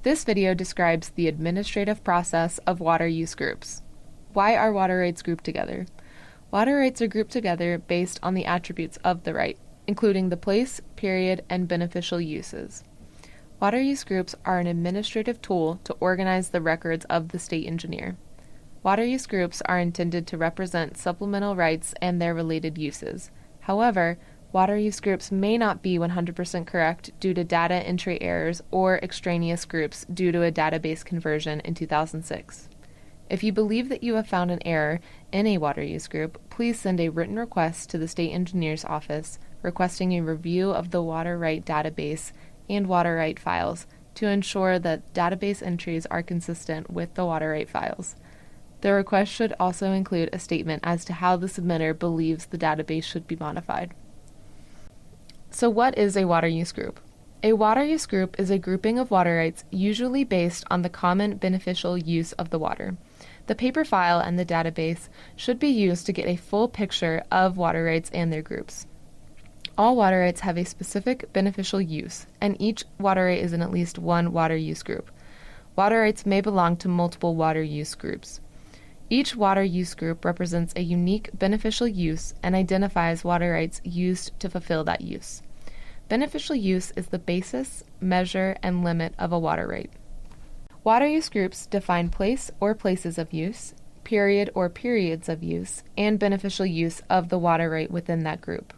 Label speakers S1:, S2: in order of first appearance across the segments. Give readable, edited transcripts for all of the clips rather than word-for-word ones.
S1: This video describes the administrative process of water use groups. Why are water rights grouped together? Water rights are grouped together based on the attributes of the right, including the place, period, and beneficial uses. Water use groups are an administrative tool to organize the records of the state engineer. Water use groups are intended to represent supplemental rights and their related uses. However, water use groups may not be 100% correct due to data entry errors or extraneous groups due to a database conversion in 2006. If you believe that you have found an error in a water use group, please send a written request to the State Engineer's Office requesting a review of the water right database and water right files to ensure that database entries are consistent with the water right files. The request should also include a statement as to how the submitter believes the database should be modified. So what is a water use group? A water use group is a grouping of water rights usually based on the common beneficial use of the water. The paper file and the database should be used to get a full picture of water rights and their groups. All water rights have a specific beneficial use, and each water right is in at least one water use group. Water rights may belong to multiple water use groups. Each water use group represents a unique beneficial use and identifies water rights used to fulfill that use. Beneficial use is the basis, measure, and limit of a water right. Water use groups define place or places of use, period or periods of use, and beneficial use of the water right within that group.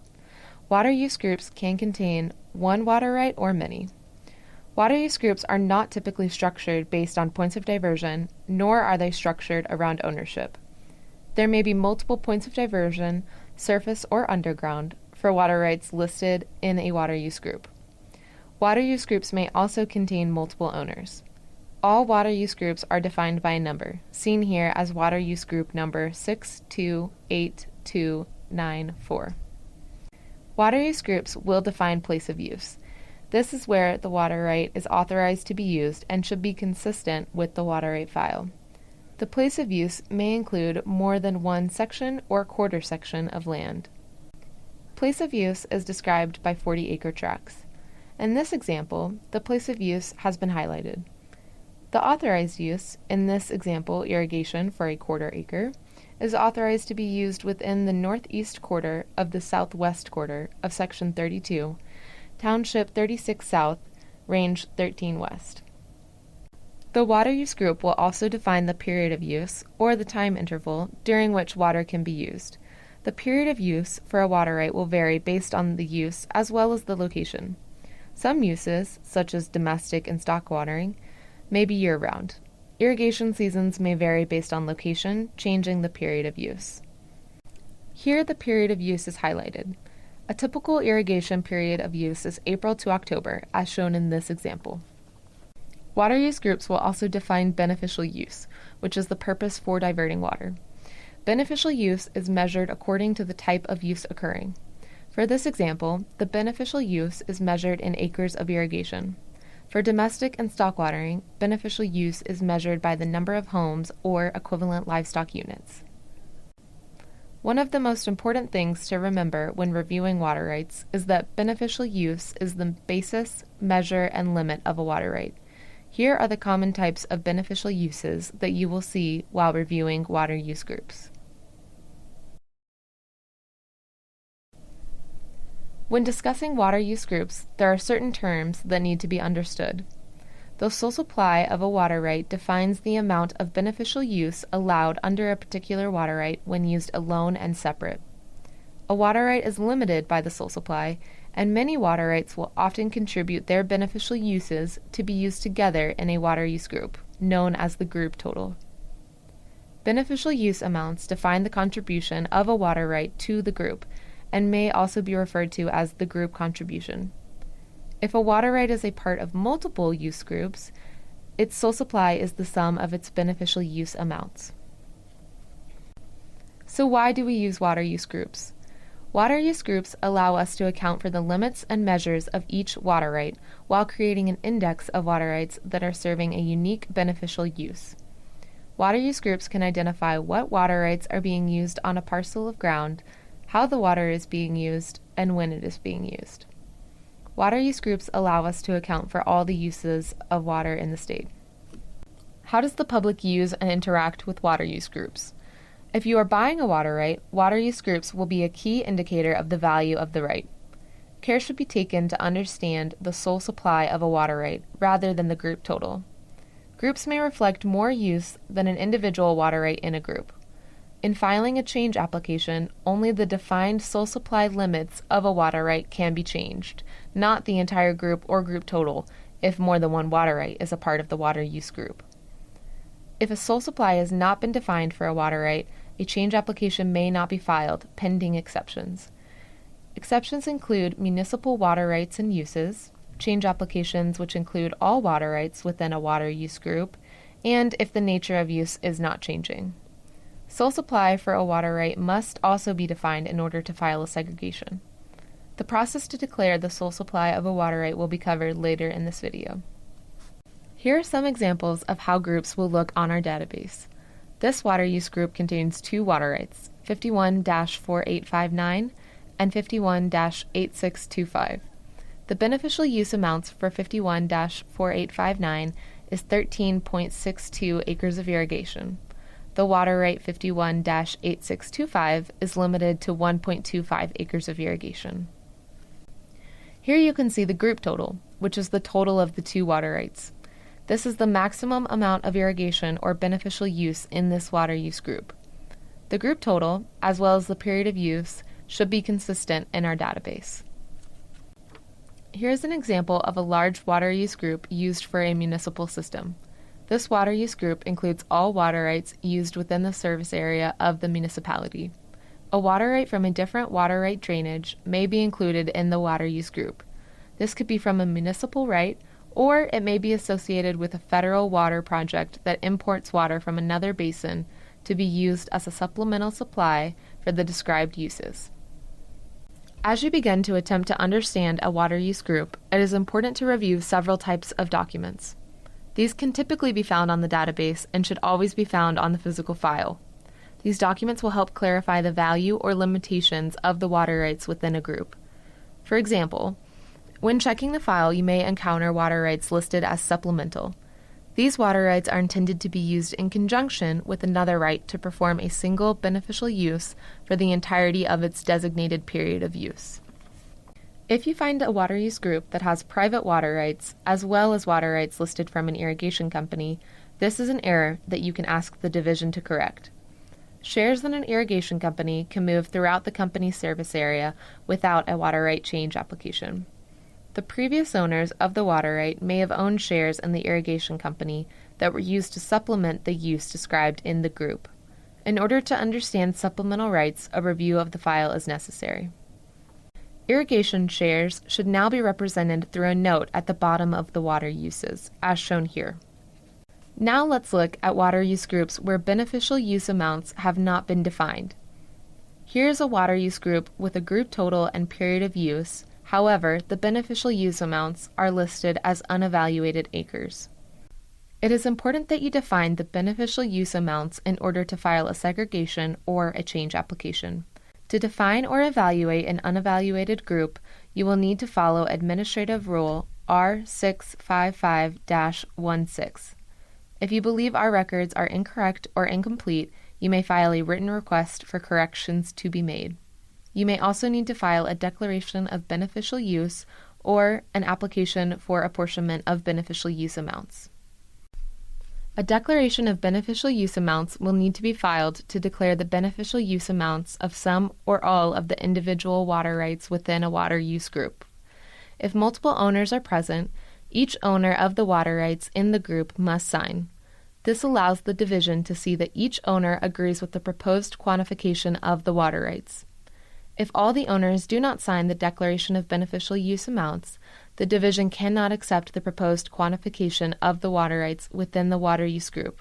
S1: Water use groups can contain one water right or many. Water use groups are not typically structured based on points of diversion, nor are they structured around ownership. There may be multiple points of diversion, surface or underground, for water rights listed in a water use group. Water use groups may also contain multiple owners. All water use groups are defined by a number, seen here as water use group number 6282294. Water use groups will define place of use. This is where the water right is authorized to be used and should be consistent with the water right file. The place of use may include more than one section or quarter section of land. Place of use is described by 40-acre tracts. In this example, the place of use has been highlighted. The authorized use, in this example irrigation for a quarter acre, is authorized to be used within the northeast quarter of the southwest quarter of Section 32, Township 36 South, Range 13 West. The water use group will also define the period of use, or the time interval, during which water can be used. The period of use for a water right will vary based on the use as well as the location. Some uses, such as domestic and stock watering, may be year-round. Irrigation seasons may vary based on location, changing the period of use. Here the period of use is highlighted. A typical irrigation period of use is April to October, as shown in this example. Water use groups will also define beneficial use, which is the purpose for diverting water. Beneficial use is measured according to the type of use occurring. For this example, the beneficial use is measured in acres of irrigation. For domestic and stock watering, beneficial use is measured by the number of homes or equivalent livestock units. One of the most important things to remember when reviewing water rights is that beneficial use is the basis, measure, and limit of a water right. Here are the common types of beneficial uses that you will see while reviewing water use groups. When discussing water use groups, there are certain terms that need to be understood. The sole supply of a water right defines the amount of beneficial use allowed under a particular water right when used alone and separate. A water right is limited by the sole supply, and many water rights will often contribute their beneficial uses to be used together in a water use group, known as the group total. Beneficial use amounts define the contribution of a water right to the group, and may also be referred to as the group contribution. If a water right is a part of multiple use groups, its sole supply is the sum of its beneficial use amounts. So why do we use water use groups? Water use groups allow us to account for the limits and measures of each water right while creating an index of water rights that are serving a unique beneficial use. Water use groups can identify what water rights are being used on a parcel of ground, how the water is being used, and when it is being used. Water use groups allow us to account for all the uses of water in the state. How does the public use and interact with water use groups? If you are buying a water right, water use groups will be a key indicator of the value of the right. Care should be taken to understand the sole supply of a water right rather than the group total. Groups may reflect more use than an individual water right in a group. In filing a change application, only the defined sole supply limits of a water right can be changed, not the entire group or group total if more than one water right is a part of the water use group. If a sole supply has not been defined for a water right, a change application may not be filed, pending exceptions. Exceptions include municipal water rights and uses, change applications which include all water rights within a water use group, and if the nature of use is not changing. Sole supply for a water right must also be defined in order to file a segregation. The process to declare the sole supply of a water right will be covered later in this video. Here are some examples of how groups will look on our database. This water use group contains two water rights, 51-4859 and 51-8625. The beneficial use amounts for 51-4859 is 13.62 acres of irrigation. The water right 51-8625 is limited to 1.25 acres of irrigation. Here you can see the group total, which is the total of the two water rights. This is the maximum amount of irrigation or beneficial use in this water use group. The group total, as well as the period of use, should be consistent in our database. Here's an example of a large water use group used for a municipal system. This water use group includes all water rights used within the service area of the municipality. A water right from a different water right drainage may be included in the water use group. This could be from a municipal right, or it may be associated with a federal water project that imports water from another basin to be used as a supplemental supply for the described uses. As you begin to attempt to understand a water use group, it is important to review several types of documents. These can typically be found on the database and should always be found on the physical file. These documents will help clarify the value or limitations of the water rights within a group. For example, when checking the file, you may encounter water rights listed as supplemental. These water rights are intended to be used in conjunction with another right to perform a single beneficial use for the entirety of its designated period of use. If you find a water use group that has private water rights, as well as water rights listed from an irrigation company, this is an error that you can ask the division to correct. Shares in an irrigation company can move throughout the company's service area without a water right change application. The previous owners of the water right may have owned shares in the irrigation company that were used to supplement the use described in the group. In order to understand supplemental rights, a review of the file is necessary. Irrigation shares should now be represented through a note at the bottom of the water uses, as shown here. Now let's look at water use groups where beneficial use amounts have not been defined. Here is a water use group with a group total and period of use. However, the beneficial use amounts are listed as unevaluated acres. It is important that you define the beneficial use amounts in order to file a segregation or a change application. To define or evaluate an unevaluated group, you will need to follow Administrative Rule R655-16. If you believe our records are incorrect or incomplete, you may file a written request for corrections to be made. You may also need to file a declaration of beneficial use or an application for apportionment of beneficial use amounts. A declaration of beneficial use amounts will need to be filed to declare the beneficial use amounts of some or all of the individual water rights within a water use group. If multiple owners are present, each owner of the water rights in the group must sign. This allows the division to see that each owner agrees with the proposed quantification of the water rights. If all the owners do not sign the declaration of beneficial use amounts, the division cannot accept the proposed quantification of the water rights within the water use group.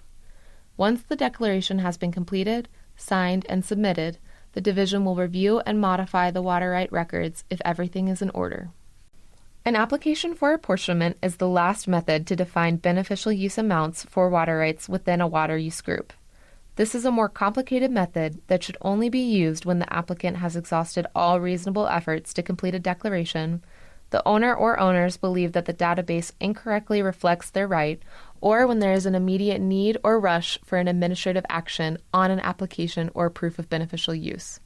S1: Once the declaration has been completed, signed, and submitted, the division will review and modify the water right records if everything is in order. An application for apportionment is the last method to define beneficial use amounts for water rights within a water use group. This is a more complicated method that should only be used when the applicant has exhausted all reasonable efforts to complete a declaration, the owner or owners believe that the database incorrectly reflects their right, or when there is an immediate need or rush for an administrative action on an application or proof of beneficial use.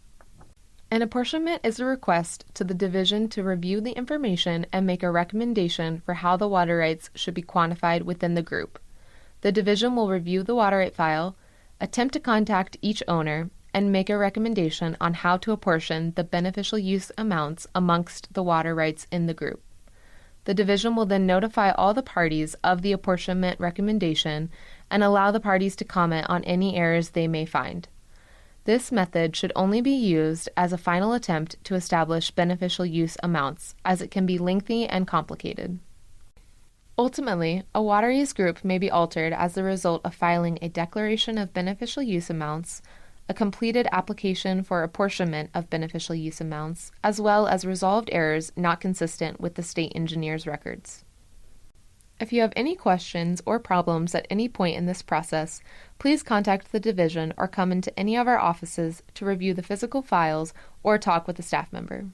S1: An apportionment is a request to the division to review the information and make a recommendation for how the water rights should be quantified within the group. The division will review the water right file, attempt to contact each owner, and make a recommendation on how to apportion the beneficial use amounts amongst the water rights in the group. The division will then notify all the parties of the apportionment recommendation and allow the parties to comment on any errors they may find. This method should only be used as a final attempt to establish beneficial use amounts, as it can be lengthy and complicated. Ultimately, a water use group may be altered as the result of filing a declaration of beneficial use amounts, a completed application for apportionment of beneficial use amounts, as well as resolved errors not consistent with the state engineer's records. If you have any questions or problems at any point in this process, please contact the division or come into any of our offices to review the physical files or talk with a staff member.